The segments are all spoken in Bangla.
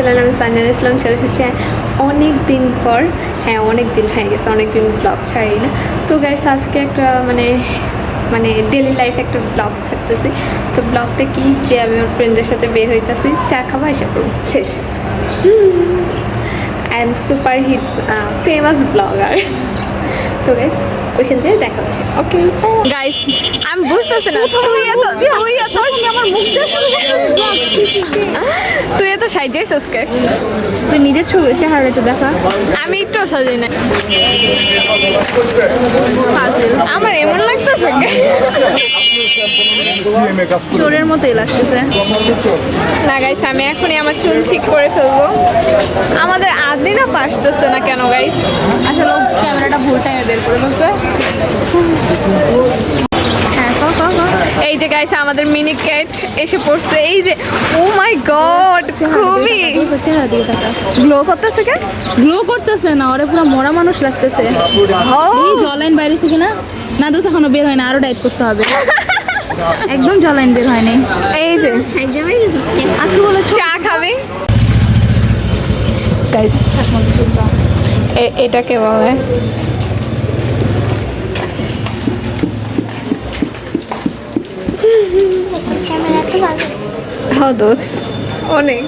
চ্যানেল আমি সানিয়া ইসলাম চলে এসেছি অনেক দিন পর। হ্যাঁ, অনেক দিন হয়ে গেছে, অনেক দিন ব্লগ ছাড়ি না। তো গাইস আজকে একটা মানে ডেলি লাইফ একটা ব্লগ ছাড়তেছি। তো ব্লগটা কি যে আমি আমার ফ্রেন্ডদের সাথে বের হইতেছি, চা খাওয়া এসে করবো, শেষ। And super hit famous blogger. তো গাইস ওইখানে যেয়ে দেখা হচ্ছে। ওকে গাইস, আমি বুঝতেছি না তুই এত আমার মুখ তুই এত সাইজেছিস কে? তুই নিজের ছবি চেহারা তো দেখা। আমি একটু সাজি না, আমার এমন লাগতেছে চোরের মতোই লাগতেছে না। গাইস আমি এখনই আমার চুল ঠিক করে ফেলবো। আমাদের আদিনা আসতেছে না কেন গাইস? আসলে ক্যামেরাটা ভুল টাইমে বের করে বলতে। এই যে গাইস আমাদের মিনি ক্যাট এসে পড়ছে। এই যে ও মাই গড, খুবই গ্লো করতেছে। কেন গ্লো করতেছে না? ওরে পুরো মরা মানুষ লাগতেছে। জলাইন বাইরে থেকে না না দোষ এখনো বের হয় না, আরো ডাইট করতে হবে। একদম জলাইন বের হয়নি। এই যে আজকে বলে চা খাবে গাইস। এটাকে বলে অনেক।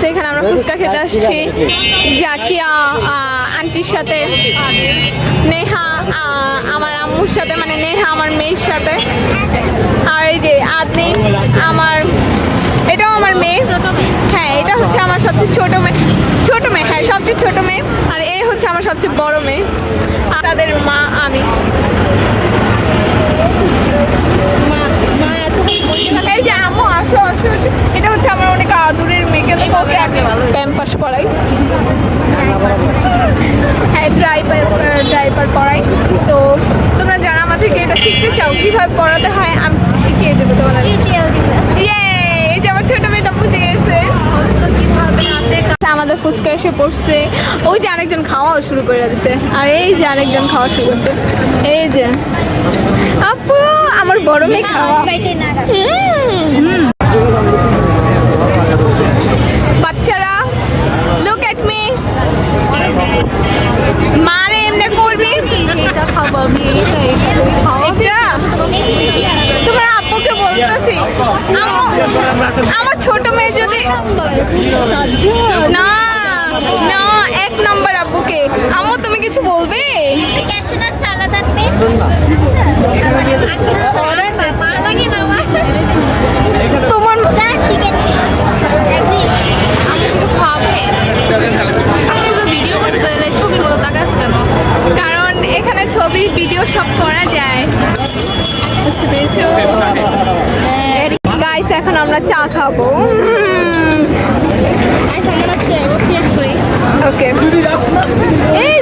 সেখানে আমরা ফুচকা খেতে আসছি জাকিয়া আন্টির সাথে, নেহা আমার আম্মুর সাথে, মানে নেহা আমার মেয়ের সাথে, আর এই যে আদনি আমার, এটাও আমার মেয়ে। হ্যাঁ, এটা হচ্ছে আমার সবচেয়ে ছোট মেয়ে। হ্যাঁ, সবচেয়ে ছোট মেয়ে। আর এ হচ্ছে আমার সবচেয়ে বড় মেয়ে। আর তাদের মা আমি। এই যে আম্মু আসো। এটা হচ্ছে আমার অনেক আদুরের মেয়েকে ওকে আগে প্যাম্পাস পড়াই। হ্যাঁ, ড্রাইভার পড়াই। তো তোমরা যারা আমার থেকে এটা শিখতে চাও কিভাবে পড়াতে হয়, আমি শিখিয়ে দেবো তোমাদের। এই যে আমার ছোট মেয়েটা বুঝে গেছে আমাদের ফুচকা এসে পড়ছে। ওই যে আরেকজন খাওয়াও শুরু করে দিচ্ছে, আর এই যে আরেকজন খাওয়া শুরু করছে। এই যে আপু আমার বড় মেয়ে খাওয়া। বাচ্চারা লুক এট মি, মারে এমনি করবি। এটা খাওয়াবি, এটা তোমার আপুকে বলতেছি। আমার ছোট মেয়ে যদি না এক নম্বর আব্বুকে। আম্মু তুমি কিছু বলবে? তোমার কারণ এখানে ছবি ভিডিও সব করা যায়, বুঝতে পেরেছো গাইস? এখন আমরা চা খাবো। ওকে, এই